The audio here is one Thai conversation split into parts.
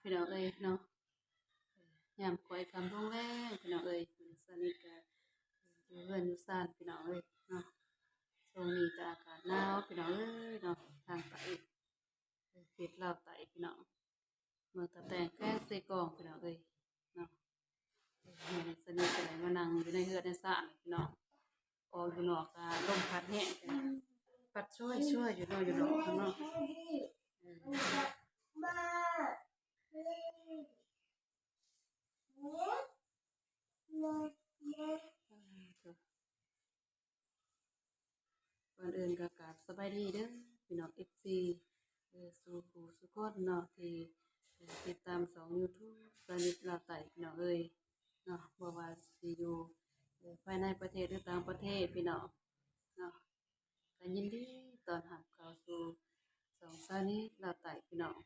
พี่น้องเอ้ยเนาะยามข่อยคำลงแรงพี่น้องเอ้ยสนิทกะอยู่เฮือนอยู่ซ่านพี่น้องเอ้ยเนาะช่วงนี้ก็อากาศหนาวพี่น้องเอ้ยเนาะทางไตเขตลาวไตพี่น้องเมืองตะแตงแค่ใส่กรองพี่น้องเอ้ยเนาะแม่ได้สนิทก็ได้มานั่งอยู่ในเฮือนในซ่านพี่น้องออกอยู่นอกก็ลมพัดแห้งจ้ะพัดช่วยอยู่เนาะอยู่นอกข้างนอกเออ ก่อนอื่นก็กราบสบายดีเด้อพี่น้อง FC สู่ผู้สุคนเนาะที่ติดตาม2 YouTube สนิทลาวไต่พี่น้องเอ้ยเนาะบ่ว่าสิอยู่ภายในประเทศหรือต่างประเทศพี่น้องเนาะก็ยินดีต้อนรับเข้าสู่สองสนิทลาวไต่พี่น้อง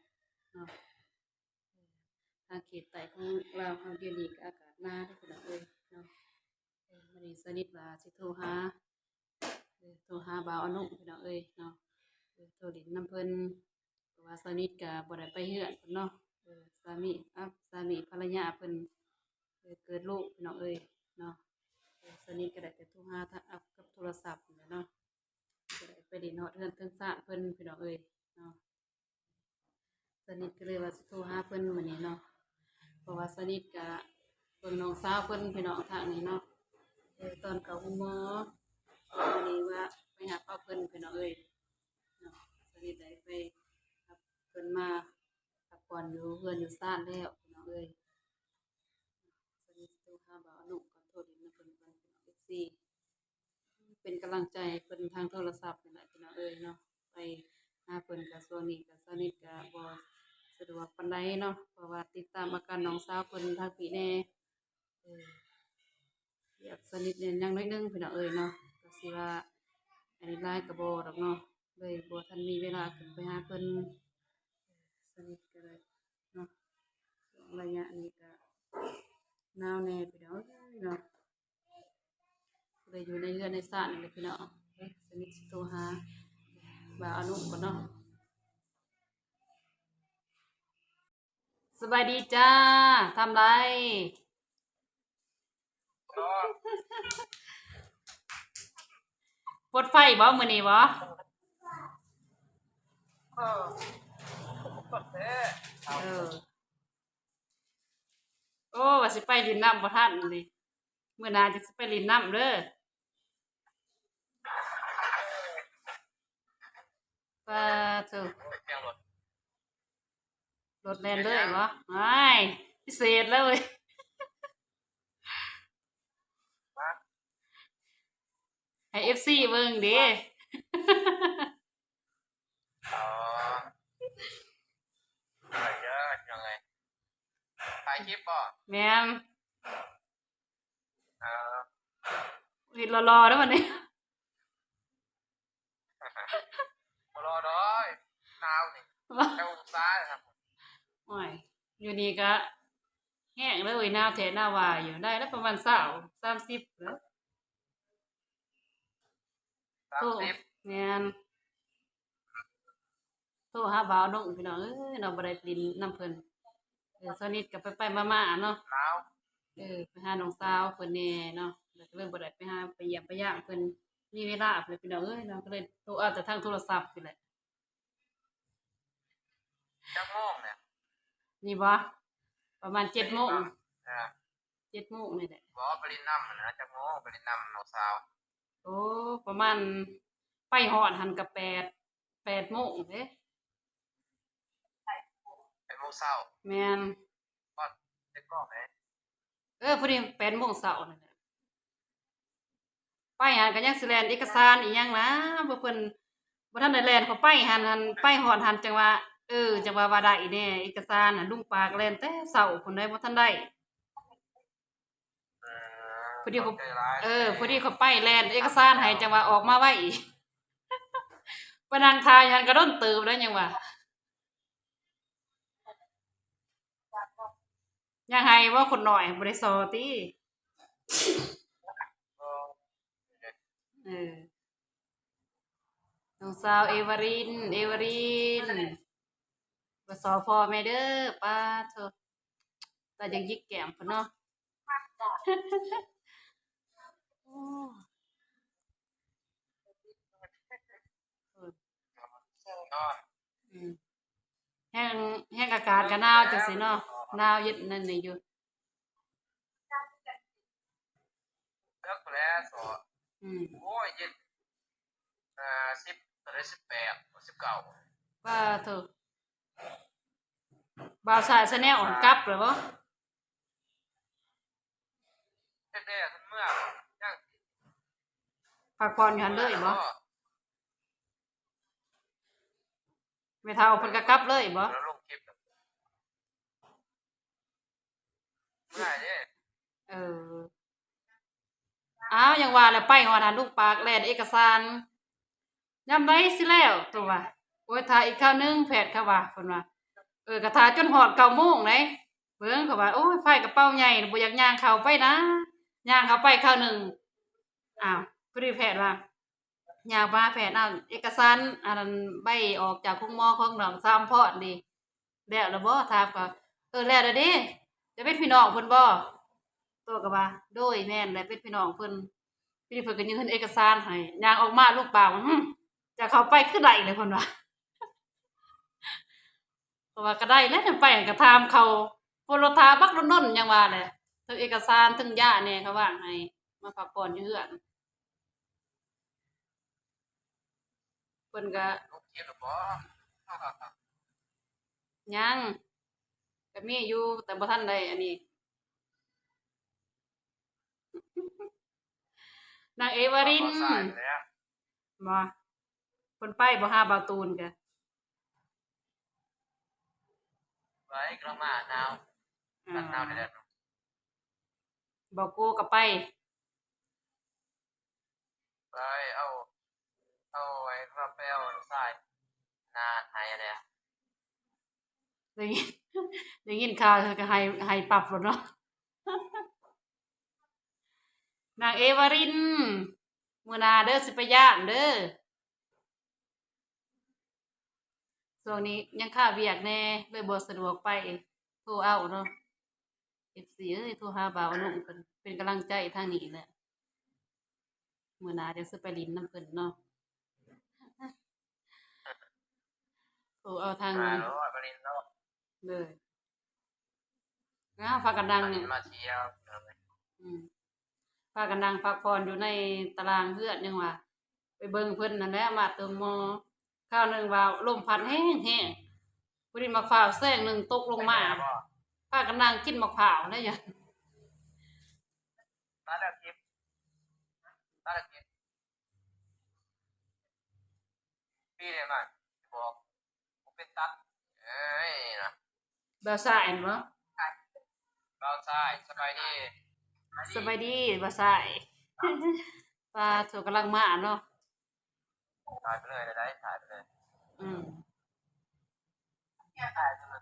เนาะทางเขตไต่ของลาวเฮาเดี๋ยวนี้ก็อากาศหนาวเด้อพี่น้องเอ้ยเนาะมื้อนี้สนิทว่าสิโทรหา โทรหาบ่าวอนุพี่น้องเอ้ยเนาะโทรดินน้ำเพิ่นเพราะว่าสนิทก็บ่ได้ไปเฮือนเพิ่นเนาะสามีภรรยาเพิ่นเกิดลูกพี่น้องเอ้ยเนาะสนิทก็ได้แต่โทรหาทางกับโทรศัพท์นี่แหละเนาะก็ได้ไปดินฮอดเฮือนเทิงซ่านเพิ่นพี่น้องเอ้ยเนาะสนิทก็เลยว่าสิโทรหาเพิ่นมื้อนี้เนาะเพราะว่าสนิทก็เบิ่งน้องสาวเพิ่นพี่น้องทางนี้เนาะตอนเข้าโรงหมอมื้อนี้ว่าไปหาเป้าเพิ่นพี่น้องเอ้ย เนาะสนิทได้ไปรับเพิ่นมาพักผ่อนอยู่เฮือนอยู่ซ่านแล้วพี่น้องเอ้ยสนิทโทรหาบ่าวอนุขอโทษอีกนะเพิ่นก่อนพี่น้อง FC เป็นกำลังใจให้เพิ่นทางโทรศัพท์นี่แหละพี่น้องเอ้ยเนาะไปหาเพิ่นก็ช่วงนี้ก็สนิทก็บ่สะดวกปานใดเนาะเพราะว่าติดตามอาการน้องสาวเพิ่นทางปีแน่เอออยากสนิทเนี่ยยังน้อยหนึงพี่น้องเอ้ยเนาะก็สิว่าอันนี้หลายก็บ่ดอกเนาะเลยบ่ทันมีเวลาขึ้นไปหาเพิ่น สนิทกันเลยเนาะช่วงระยะนี้ก็หนาวแน่พี่น้องเอ้ยเนาะเลยอยู่ในเรือนในซ่านนี่แหละพี่น้องสนิทสิโทรหาบ่าวอนุก่อนเนาะสบายดีจ้าทำไรปลดไฟบ่มื้อนี้บ่เออสดแท้เออโอ้ว่าสิไปลินน้ำบ่ทันนี่มื้อหน้าจะสิไปลินน้ำเด้อว่าเถอะเสียงรถรถแล่นเป็นยังเลยบ่ไม่พิเศษเลย วะให้ FC เบิ่งเด้ อ๋ออะไรเยอะยังไงถ่ายคลิปป่ะแม่นเออเฮ็ดรอๆเด้อบัดนี้ มารอดอยหนาวนี่แค่องศาเลยครับโอ้ยอยู่นี่ก็แห้งเลยหนาวแท้หนาวว่าอยู่ได้แล้วประมาณ20 30เด้อโทร30แม่นโทรหาบ่าวน้องพี่น้องเอ้ยน้องบ่ได้ปลินนำเพิ่นเช้านี้ก็ไปๆมาๆเนาะหนาวไปหาน้องสาวเพิ่นแหน่เนาะแล้วก็เลยบ่ได้ไปหาไปเยี่ยมไปยามเพิ่นมีเวลาเพิ่นพี่น้องเอ้ยเนาะก็เลยโทรเอาแต่ทางโทรศัพท์นี่แหละจักโมงเนี่ยนี่บ่ประมาณ7:00นเออ7:00นนี่แหละบอกว่าไปรินน้ำมันนะจักโมงไปรินน้ำน้องสาวโอ้ประมาณไปฮอดหั้นก็8:00 นเด้เป็นโมงเช้าแม่น ก่อนเด็กกล้องไหมพอดี8 โมงเช้านั่นแหละไปหันก็ยังสิแล่นเอกสารอีหยังนะบ่เพิ่นบ่ทันได้แล่นเข้าไปหันไปฮอดหันจังว่าจังว่าได้แหน่เอกสารน่ะลุงปากแล่นแต่เช้าพุ่นได้บ่ทันได้อืพอดีเขาขอบใจร้ายพอดีเขาไปแล่นเอกสารให้จังว่าออกมาไว้ไปนั่งท่าอยู่หันก็โดนเติบแล้วยังว่ายังให้บ่คนน้อยบ่ได้สอติเออเออน้องสาวเอวาริน บ่สอพ่อแม่เด้อป้าโทตายังยิกแก้มพุ่นเนาะโอ้เออนอนอืมแห้งแห้งอากาศก็หนาวจังซี่เนาะหนาวเย็นนั่นนี่อยู่เลิกแล้วสออืมโอ้ยเย็น10ตอนนี้18 19ป้าโทบ่าวสาย Channel กลับแล้วบ่เฮ็ดได้ขึ้นเมื่อยัง พักผ่อนอยู่หั่นเลยบ่แม่เฒ่าเพิ่นก็กลับเลยบ่แล้วลงคลิปเมื่อเด้เอออ้าวยังว่าแล้วไปฮอดหันลูกปากแล่นเอกสารยามใดสิแล้วตัวว่าโอ้ยท่าอีกคราวหนึงแพทย์เขาว่าเพิ่นว่าก็ท่าจนฮอด9:00นเด้เบิ่งเขาว่าโอ้ยไฟกระเป๋าใหญ่บ่อยากย่างเข้าไปนะย่างเข้าไปคราวหนึ่งอ้าวพอดีแพทย์ว่าย่างมาแพทย์เอาเอกสารอันนั้นใบออกจากคุหมอของหนองสามพรนี่แล้วบ่ถามก็แล้วเด้อเด้จะเป็นพี่น้องเพิ่นบ่ตัวก็ว่าโดยแม่นแหละเป็นพี่น้องเพิ่นทีนี้เพิ่นก็ยื่นเอกสารให้ย่างออกมาลูกปากว่าจะเข้าไปคือได้เลยเพิ่นว่าเพราะว่าก็ได้แล้วจั่งไปก็ถามเขาโพโลทาบักดนๆยังว่าแหละเทิงเอกสารเทิงยาแหน่เขาว่าให้มาพักผ่อนอยู่เรือนเพิ่นก็ลงคลิปแล้วบ่ยังก็มีอยู่แต่บ่ทันได้อันนี้นางเอวารินบ่สายแล้วบ่เพิ่นไปบ่หาบ่าวตูนก็ไว้กระมาหนาวอ่กันหนาวาแท้บ่าวโกก็ไปๆไปเอาไว้กระเป๋าทรายนาไทยอะไรอะได้ยินได้ยินข่าวเธอก็ให้ปรับแล้วเนาะนางเอวารินมื้อหน้าเด้อสิไปย่างเด้อช่วงนี้ยังค่าเวียกแหน่เลยบ่สะดวกไปโทรเอาเนาะ FC เอ้ยโทรหาบ่าวอนุเพิ่นเป็นกำลังใจทางนี้แหละมื้อหน้าเดี๋ยวสิไปลิ้นนำเพิ่นเนาะโทรเอาทางมาแล้วมาลินแล้วเลยพากันนั่งมาลินมาเที่ยวอืมพากันนั่งพักผ่อนอยู่ในตารางเฮือนยังว่าไปเบิ่งเพิ่นนั่นแหละมาเติมหม้อคราวหนึงว่าลมพัดแรงๆพอดีมะพร้าวแซงหนึงตกลงมาพากันนั่งกินมะพร้าวได้หยังตาแล้วคลิปตาแล้วคลิปพี่เนี่ยมันบอกผมเป็นตัดเอ้ยนะบ่ซ่าแม่นบ่เราทรายสบายดีสบายดีบ่ซ่ายปลาโถกำลังมาเนาะถ่ายไปเลยได้ถ่ายไปเลยอืมถ่ายไปเลย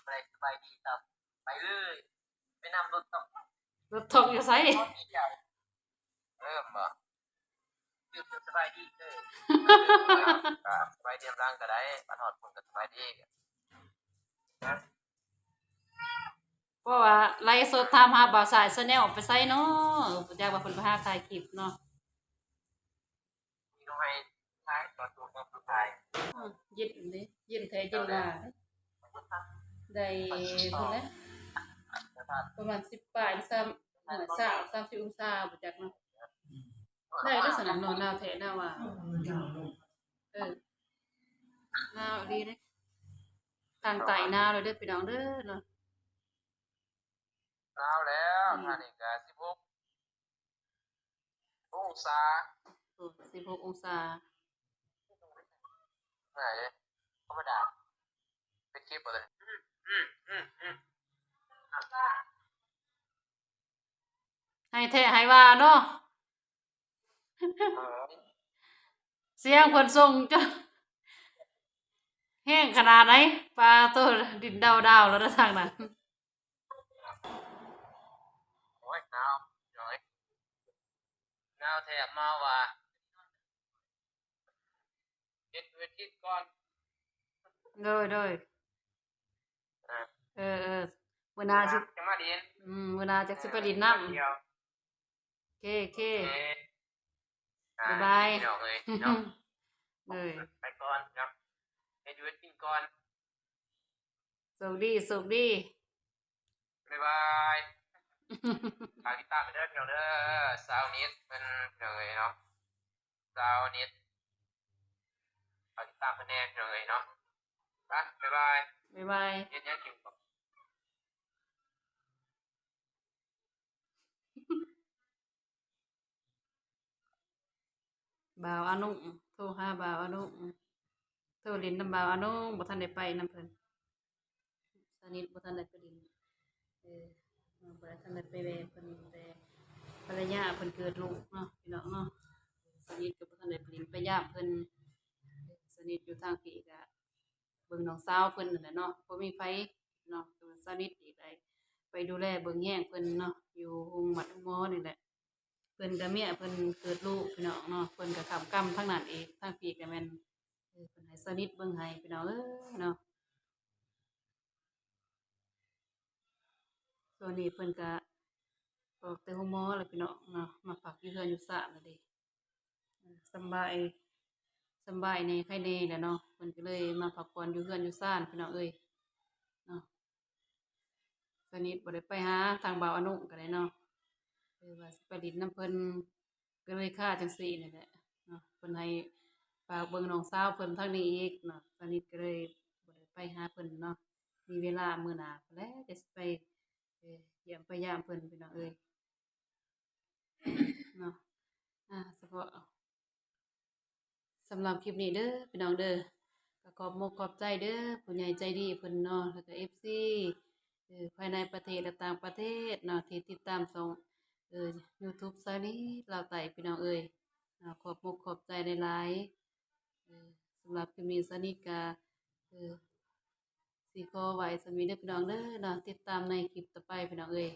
ไปสบายดีครับไปเลยไปนำรถต้องรถทกอยู่ไส เริ่มบ่ยืดสบายดีเด้อสบายดีร่างก็ได้มาถอดคนก็สบายดีนะเพราะว่าไลฟ์สดถามหาบ่าวสาย Channel ไปไสเนาะบ่อยากว่าเพิ่นไปหาถ่ายคลิปเนาะมีน้องให้ท้ายตอนตัวก็สุดท้าย เย็นเด้เย็นแท้เย็นว่าได้เท่าไหร่ประมาณ10ปลาย3หน่วย30องศาบ่จักเนาะได้เด้อสนั่นเนาะหนาวแท้หนาวว่าเออหนาวดีเด้ทางใต้หนาวเลยเด้อพี่น้องเด้อเนาะหนาวแล้วท่านี่ก็16องศาโอ้16องศาไหนธรรมดาเป็นคลิปบ่เลยให้แท้ให้ว่าเนาะเสียงเพิ่นส่งจนแห้งขนาดไหนปลาตัวดินดาวๆแล้วเด้อทางนั้น โอ้ยหนาวจังเลยหนาวแทบมาว่าเฮ็ดเวทีก่อนเลย เออมื้อหน้าสิจะมาเรียนมื้อหน้าจักสิไปลินน้ำเดียวเคเคโอเคบ๊ายบาย พี่น้องเลยเนาะ เลย ไปก่อนเนาะให้ดูกินก่อน สุขดีสุขดี บ๊ายบายฝากติดตามไปเด้อพี่น้องเด้อสาวนิดเป็นพี่น้องเลยเนาะสาวนิดฝากติดตามเพิ่นแน่พี่น้องเลยเนาะไปบ๊ายบาย บ๊ายบาย เย็นยังกินก่อน บ่าวอานุโทรหาบ่าวอานุโทรลินน้ำบ่าวอานุบ่ทันได้ไปนำเพิ่นสนิทบ่ทันได้ไปลินบ่ได้ทันได้ไปแวะเพิ่นแต่ภรรยาเพิ่นเกิดลูกเนาะพี่น้องเนาะสนิทก็บ่ทันได้ไปลินไปยามเพิ่นสนิทอยู่ทางพี่ก็เบิ่งน้องสาวเพิ่นนั่นแหละเนาะบ่มีไผเนาะก็สนิทอีกได้ไปดูแลเบิ่งแย่งเพิ่นเนาะอยู่โรงหมอหมอนี่แหละ เพิ่นก็เมียเพิ่นเกิดลูกพี่น้องเนาะเพิ่นก็ทำกรรมทั้งนั้นเองทั้งพี่ก็แม่นเพิ่นให้สนิทเบิ่งให้พี่น้องเนาะส่วนนี้เพิ่นก็ออกแต่โรงหมอแล้วพี่น้องเนาะมาพักอยู่เรือนอยู่ศาลแล้วเด้สำบายสำบายแหน่ไข้แหน่แหละเนาะเพิ่นก็เลยมาพักผ่อนอยู่เรือนอยู่ศาลพี่น้องเอ้ยเนาะสนิทบ่ได้ไปหาทางบ่าวอนุก็ได้เนาะว่าสิไปดินน้ำเพิ่นก็เลยฆ่าจังซี่นี่แหละเนาะเพิ่นให้ฝากเบิ่งน้องสาวเพิ่นทางนี้อีกเนาะสนิทก็เลยบ่ได้ไปหาเพิ่นเนาะมีเวลามื้อหน้าพู้นแหล้วจะสิไปเยี่ยมไปยามเพิ่นพี่น้องเอ้ยเนาะเฉพาะสำหรับคลิปนี้เด้อพี่น้องเด้อก็ขอบมกขอบใจเด้อผู้ใหญ่ใจดีเพิ่นเนาะแล้วก็ FC ภายในประเทศและต่างประเทศเนาะที่ติดตามช่องYouTube สายนี้ลาวไต่พี่น้องเอ้ยขอบมกขอบใจหลายๆสำหรับคลิปนี้สนิทก็เอ่อสิขอไว้สำนี้เด้อพี่น้องเด้อเนาะติดตามในคลิปต่อไปพี่น้องเอ้ย